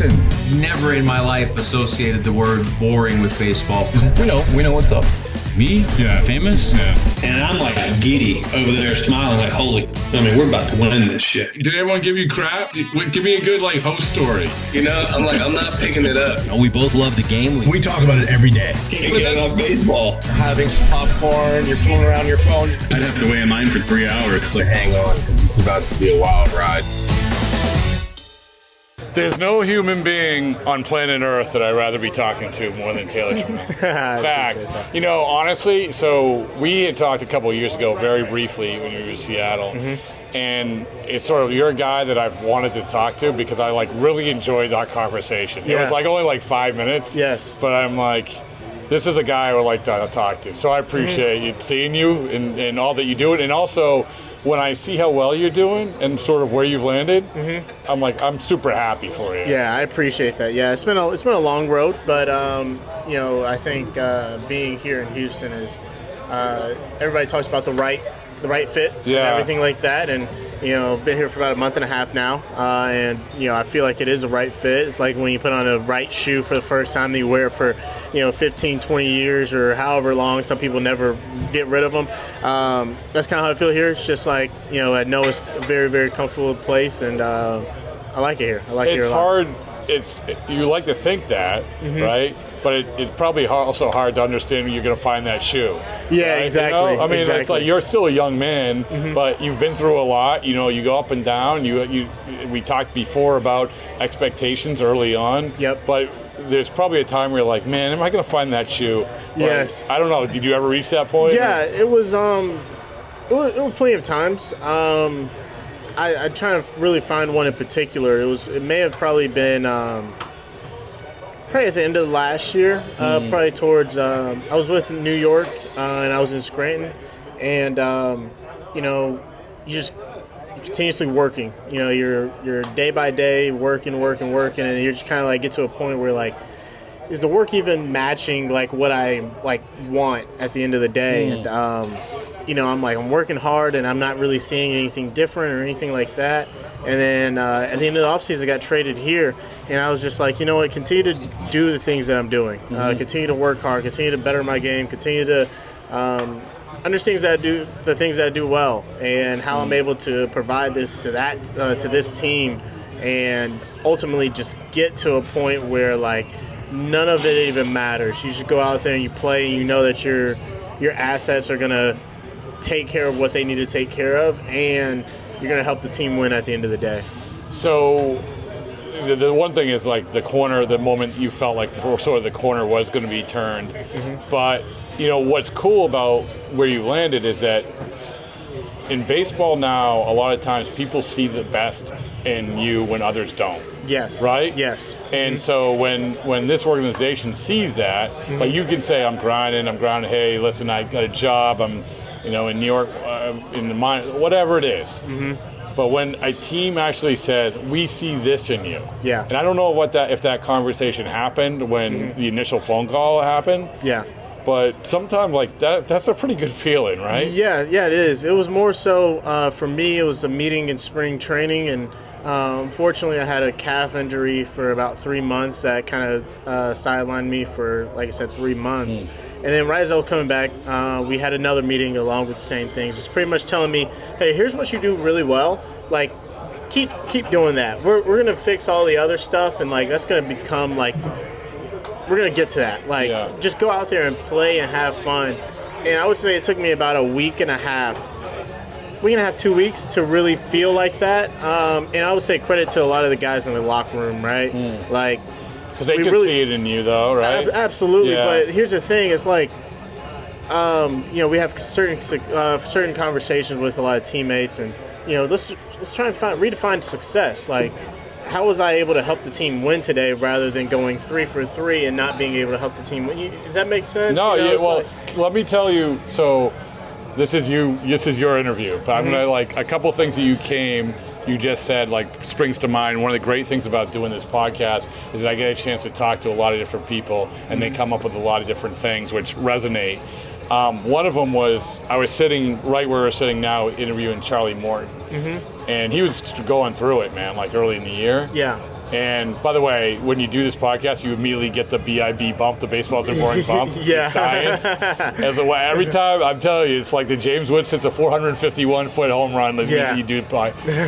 Listen, never in my life associated the word boring with baseball. We know what's up. Me? Yeah. Famous? Yeah. And I'm like giddy over there smiling like, we're about to win this shit. Did everyone give you crap? Give me a good host story. I'm not picking it up. We both love the game. We talk about it every day. Getting on baseball. Having some popcorn, you're fooling around your phone. I'd have to wait in line for 3 hours. Hang on, because it's about to be a wild ride. There's no human being on planet Earth that I'd rather be talking to more than Taylor Trammell. In fact, honestly, so we had talked a couple of years ago very briefly when you were in Seattle. Mm-hmm. And it's sort of, you're a guy that I've wanted to talk to because I really enjoyed our conversation. Yeah. It was only 5 minutes. Yes. But I'm this is a guy I would like to talk to. So I appreciate seeing you and all that you do. And also, when I see how well you're doing and sort of where you've landed, I'm super happy for you. Yeah, I appreciate that. Yeah, it's been a long road, but I think being here in Houston is everybody talks about the right fit and everything like that, and been here for about a month and a half now, and I feel like it is the right fit. It's like when you put on a right shoe for the first time, that you wear it for 15, 20 years or however long. Some people never get rid of them. That's kind of how I feel here. It's just I know it's a very, very comfortable place, and I like it here. I like it here a lot. It's hard. You like to think that, right? But it's probably also hard to understand when you're going to find that shoe. Yeah, right? Exactly. It's you're still a young man, but you've been through a lot. You go up and down. We talked before about expectations early on. Yep. But there's probably a time where you're like, man, am I going to find that shoe? Yes. I don't know. Did you ever reach that point? Yeah, it was plenty of times. I try to really find one in particular. It may have probably been probably at the end of last year, probably towards I was with New York and I was in Scranton, and you're continuously working. You're day by day working, and you're just kind of get to a point where is the work even matching what I want at the end of the day? And I'm working hard and I'm not really seeing anything different or anything like that. And then at the end of the offseason, I got traded here, and I was just continue to do the things that I'm doing. Continue to work hard, continue to better my game, continue to understand the things that I do well, and how I'm able to provide this to this team, and ultimately just get to a point where none of it even matters. You just go out there and you play, and you know that your assets are gonna take care of what they need to take care of, and you're going to help the team win at the end of the day. So the one thing is the corner, the moment you felt sort of the corner was going to be turned. But, what's cool about where you landed is that in baseball now, a lot of times people see the best in you when others don't. Yes. Right? Yes. And so when this organization sees that, you can say, I'm grinding, hey, listen, I got a job, I'm in New York, in the mine, whatever it is. But when a team actually says, we see this in you. Yeah. And I don't know if that conversation happened when the initial phone call happened. Yeah. But sometimes that's a pretty good feeling, right? Yeah, it is. It was more so, for me, it was a meeting in spring training, and unfortunately I had a calf injury for about 3 months that kind of sidelined me for, like I said, 3 months. And then right as I was coming back, we had another meeting along with the same things. It's pretty much telling me, hey, here's what you do really well. Keep doing that. We're going to fix all the other stuff, and that's going to become we're going to get to that. Just go out there and play and have fun. And I would say it took me about a week and a half 2 weeks to really feel like that. And I would say credit to a lot of the guys in the locker room, right? Because they could see it in you, though, right? Absolutely. Yeah. But here's the thing: it's we have certain conversations with a lot of teammates, and let's try and redefine success. How was I able to help the team win today, rather than going 3 for 3 and not being able to help the team win? Does that make sense? No. Let me tell you. So, this is you. This is your interview. But I'm gonna a couple things that you just said springs to mind. One of the great things about doing this podcast is that I get a chance to talk to a lot of different people, and they come up with a lot of different things which resonate. One of them was I was sitting right where we're sitting now interviewing Charlie Morton, and he was going through it, man, early in the year. Yeah. And by the way, when you do this podcast, you immediately get the BIB bump, the baseball's a boring bump. Yeah. In science. As a, every time, I'm telling you, it's like the James Woods hits a 451-foot home run. You do it.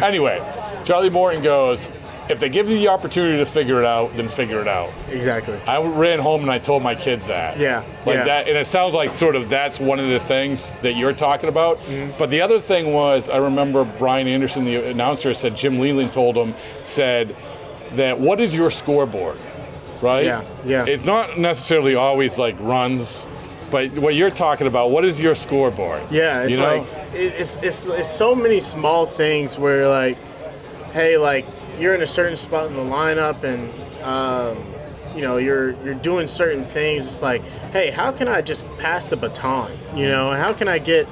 Anyway, Charlie Morton goes, if they give you the opportunity to figure it out, then figure it out. Exactly. I ran home and I told my kids that. Yeah. That, and it sounds like sort of that's one of the things that you're talking about. Mm-hmm. But the other thing was, I remember Brian Anderson, the announcer, said Jim Leland told him, said that what is your scoreboard, right? Yeah. It's not necessarily always like runs, but what you're talking about, what is your scoreboard? Yeah, it's it's so many small things where like, hey, like you're in a certain spot in the lineup and you're doing certain things. It's like, hey, how can I just pass the baton? How can I get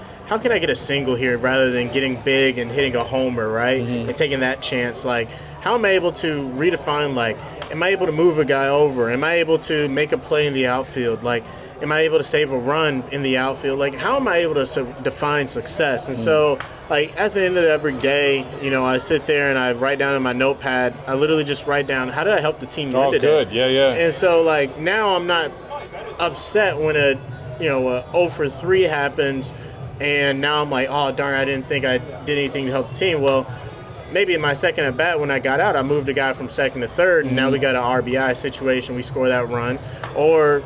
a single here rather than getting big and hitting a homer, right? Mm-hmm. And taking that chance. Like, how am I able to redefine, like, am I able to move a guy over? Am I able to make a play in the outfield? Like, am I able to save a run in the outfield? Like, how am I able to define success? And so, like, at the end of every day, I sit there and I write down in my notepad, I literally just write down, how did I help the team win today? Oh, good. Yeah. And so, like, now I'm not upset when a 0 for 3 happens, and now I'm like, oh, darn, I didn't think I did anything to help the team. Well, maybe in my second at bat when I got out, I moved a guy from second to third, and now we got an RBI situation. We score that run. Or,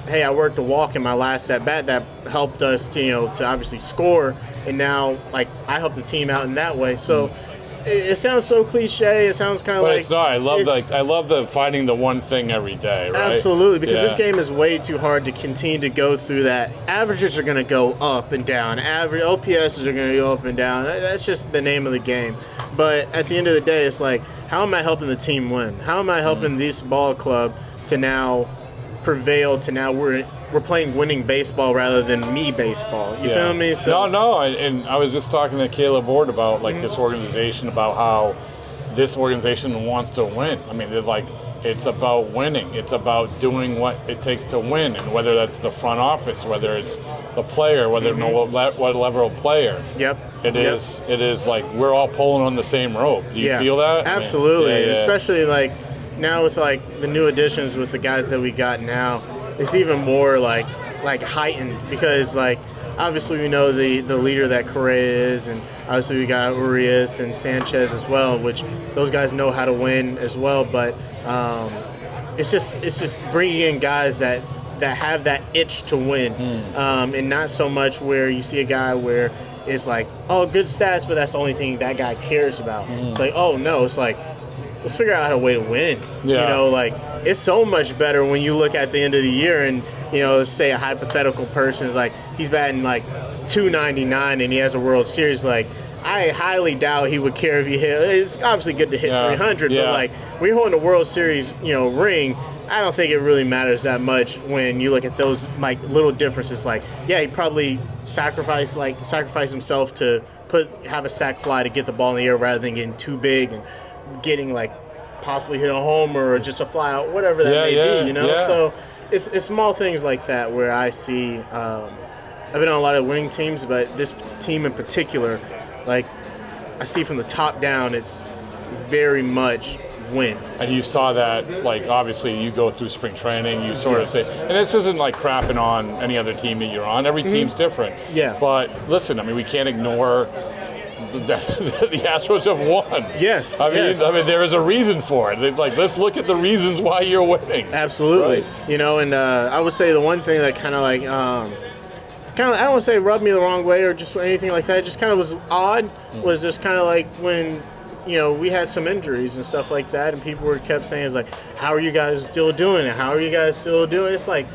hey, I worked a walk in my last at bat that helped us, to obviously score. And now, like, I helped the team out in that way. So it sounds so cliche. It sounds kind of like. But it's not. I love the finding the one thing every day, right? Absolutely, because this game is way too hard to continue to go through that. Averages are going to go up and down. Average OPSs are going to go up and down. That's just the name of the game. But at the end of the day, it's like, how am I helping the team win? How am I helping this ball club to now prevail? To now we're playing winning baseball rather than me baseball. You feel me? So No, and I was just talking to Caleb Ward about like this organization, about how this organization wants to win. I mean, they're like, it's about winning. It's about doing what it takes to win, and whether that's the front office, whether it's the player, whether what level of player. Yep. It is like we're all pulling on the same rope. Do you feel that? Absolutely. I mean, especially like now with like the new additions with the guys that we got now, it's even more like heightened because like obviously we know the leader that Correa is, and obviously we got Urias and Sanchez as well, which those guys know how to win as well. But it's just bringing in guys that have that itch to win, and not so much where you see a guy where it's like, oh, good stats, but that's the only thing that guy cares about. It's like, oh no, it's like, let's figure out a way to win. Yeah. Like it's so much better when you look at the end of the year and let's say a hypothetical person is like he's batting like 299 and he has a World Series. Like I highly doubt he would care if he hit. It's obviously good to hit 300, but like when you're holding a World Series ring, I don't think it really matters that much when you look at those like little differences. Like he probably sacrifice himself to have a sac fly to get the ball in the air rather than getting too big and getting like possibly hit a homer or just a fly out, whatever that may be, So it's small things like that where I see. I've been on a lot of winning teams, but this team in particular, like I see from the top down, it's very much win. And you saw that, like obviously you go through spring training, you sort of say, and this isn't like crapping on any other team that you're on. Every team's different. Yeah. But listen, I mean, we can't ignore the Astros have won. Yes. I mean, there is a reason for it. Like, let's look at the reasons why you're winning. Absolutely. Right? And I would say the one thing that kind of like, I don't want to say rubbed me the wrong way or just anything like that. It just kind of was odd. Was just kind of like when, we had some injuries and stuff like that, and people kept saying, it's like, how are you guys still doing it? How are you guys still doing it? It's like,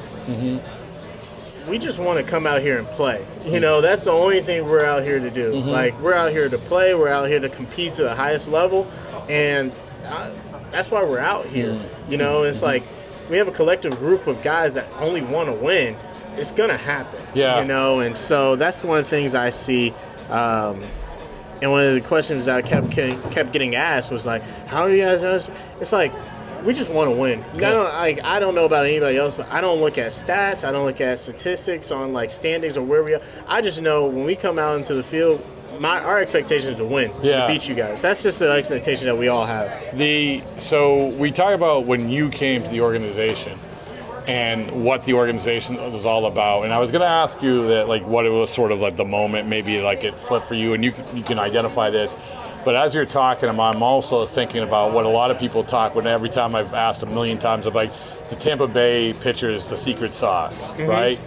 we just want to come out here and play. That's the only thing we're out here to do. Like, we're out here to play. We're out here to compete to the highest level, and that's why we're out here. It's like we have a collective group of guys that only want to win. It's going to happen. Yeah. And so that's one of the things I see. And one of the questions that I kept getting asked was like, how are you guys? It's like, we just want to win. I don't know about anybody else, but I don't look at stats. I don't look at statistics on like standings or where we are. I just know when we come out into the field, our expectation is to win, Yeah. to beat you guys. That's just the expectation that we all have. So we talk about when you came to the organization and what the organization was all about. And I was going to ask you that, like, what it was sort of like the moment, maybe like it flipped for you, and you can identify this. But as you're talking, I'm also thinking about what a lot of people talk when every time I've asked a million times, I'm like, the Tampa Bay pitcher is the secret sauce, right?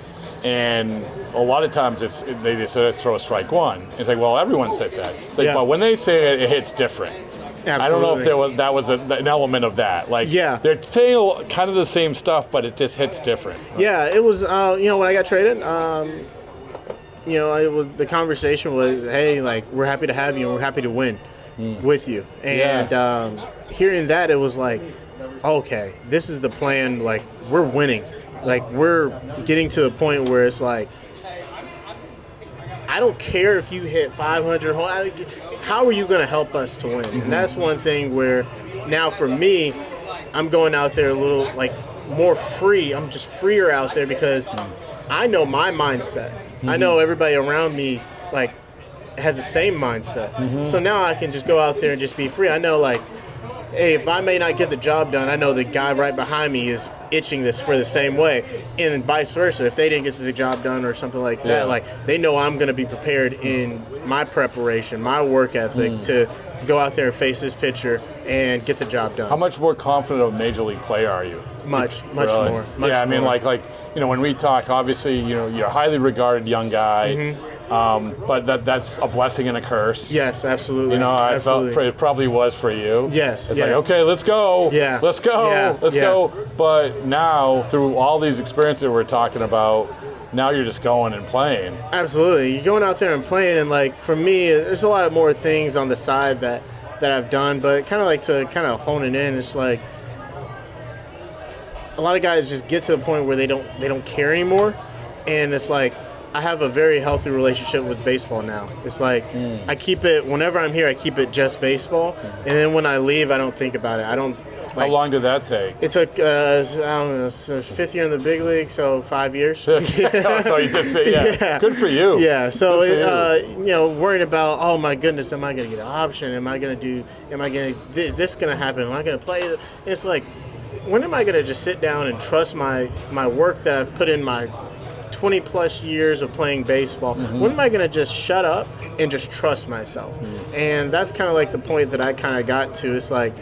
And a lot of times they just say, let's throw a strike one. It's like, well, everyone says that. It's like, but when they say it, it hits different. Absolutely. I don't know if that was an element of that. Like, they're saying kind of the same stuff, but it just hits different. Yeah, it was. When I got traded, it was the conversation was, hey, like, we're happy to have you, and we're happy to win with you. And hearing that, it was like, okay, this is the plan. Like, we're winning. Like, we're getting to the point where it's like, I don't care if you hit 500. How are you going to help us to win? And that's one thing where now for me, I'm going out there a little like more free. I'm just freer out there because I know my mindset. I know everybody around me like has the same mindset. So now I can just go out there and just be free. I know, like, hey, if I may not get the job done, I know the guy right behind me is itching this for the same way, and vice versa. If they didn't get the job done or something like that, like, they know I'm going to be prepared in my preparation, my work ethic to go out there and face this pitcher and get the job done. How much more confident of a major league player are you? Much Really? more. I mean, like when we talk, obviously, you're a highly regarded young guy. But that's a blessing and a curse. Yes, absolutely. I felt it probably was for you. Yes. It's like, okay, let's go. Yeah. Let's go. Yeah. Let's go. But now, through all these experiences that we're talking about, now you're just going and playing. Absolutely. You're going out there and playing, and, like, for me, there's a lot of more things on the side that I've done, but kind of like to kind of hone it in. It's like a lot of guys just get to the point where they don't care anymore, and it's like, I have a very healthy relationship with baseball now. It's like I keep it, whenever I'm here, I keep it just baseball. And then when I leave, I don't think about it. I don't. How long did that take? It took, I don't know, so 5th year in the big league, so 5 years. So you did say, yeah. Good for you. Yeah, so, worrying about, oh my goodness, am I going to get an option? Is this going to happen? Am I going to play? It's like, when am I going to just sit down and trust my work that I've put in my 20 plus years of playing baseball? When am I going to just shut up and just trust myself? And that's kind of like the point that I kind of got to. It's like,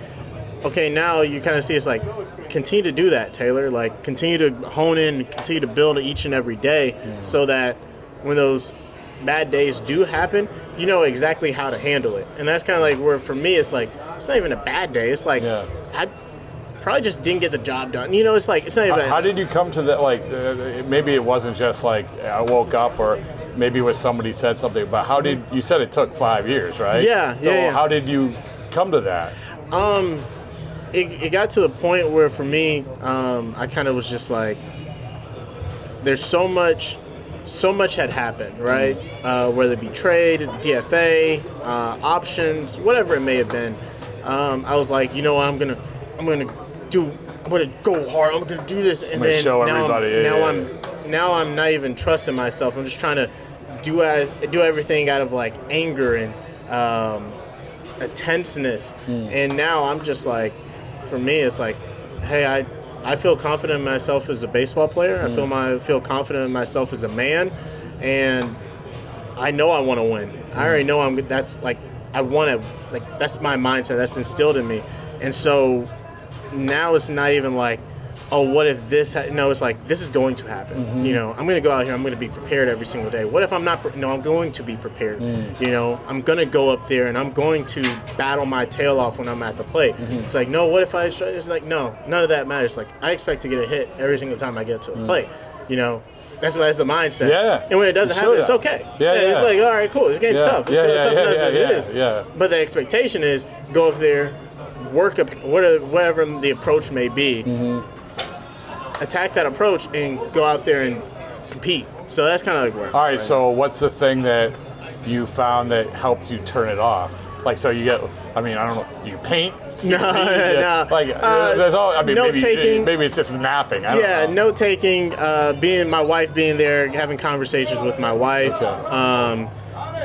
okay, now you kind of see it's like, continue to do that, Taylor. Like, continue to hone in, continue to build each and every day so that when those bad days do happen, you know exactly how to handle it. And that's kind of like where, for me, it's like, it's not even a bad day. It's like, I probably just didn't get the job done. It's like, it's not even. How did you come to that? Like, maybe it wasn't just like I woke up, or maybe it was somebody said something. But how did you said it took 5 years, right? Yeah. So how did you come to that? It got to the point where, for me, I kind of was just like, there's so much had happened, right? Whether it be trade, DFA, options, whatever it may have been. I was like, you know what, I'm gonna go hard. I'm gonna do this, and then show everybody. Now I'm not even trusting myself. I'm just trying to do everything out of, like, anger and a tenseness. And now I'm just like, for me, it's like, hey, I feel confident in myself as a baseball player. I feel confident in myself as a man, and I know I want to win. I already know that's like, I want to, like, that's my mindset. That's instilled in me. And so now it's not even like, oh, what if this? No, it's like, this is going to happen. I'm going to go out here. I'm going to be prepared every single day. What if I'm not? No, I'm going to be prepared. I'm going to go up there and I'm going to battle my tail off when I'm at the plate. It's like, no, what if I? It's like, no, none of that matters. Like, I expect to get a hit every single time I get to the plate. That's the mindset. Yeah. And when it doesn't happen, it's okay. It's like, all right, cool. This game's tough. It's tough enough as it is. Yeah. But the expectation is go up there, work up whatever the approach may be. Attack that approach and go out there and compete. So that's kind of like where. All right. So what's the thing that you found that helped you turn it off? Like, so you get. I mean, I don't know. Do you paint? No. Like, there's all. I mean, note-taking. Maybe it's just napping. I don't know. Note-taking. My wife being there, having conversations with my wife. Okay.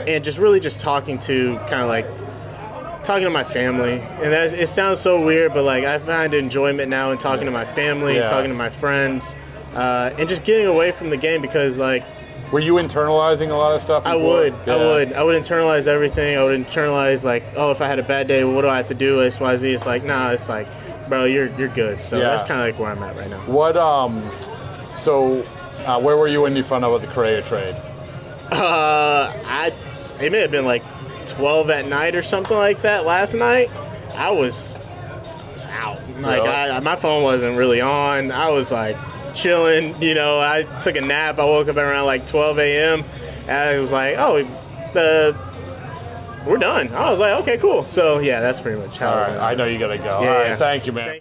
and just really just talking to my family. And it sounds so weird, but like I find enjoyment now in talking to my family, talking to my friends, and just getting away from the game because like. Were you internalizing a lot of stuff before? I would internalize everything. I would internalize like, oh, if I had a bad day, what do I have to do? X, Y, Z. It's like, nah, it's like, bro, you're good. So that's kind of like where I'm at right now. What where were you when you found out about the Correa trade? It may have been like 12 at night or something like that last night. I was out. Like Really? my phone wasn't really on. I was like chilling, I took a nap. I woke up around like 12 a.m. and I was like, oh, we're done. I was like, okay, cool. So yeah, that's pretty much how. All right, I know you gotta go. Yeah, All right, yeah. thank you, man.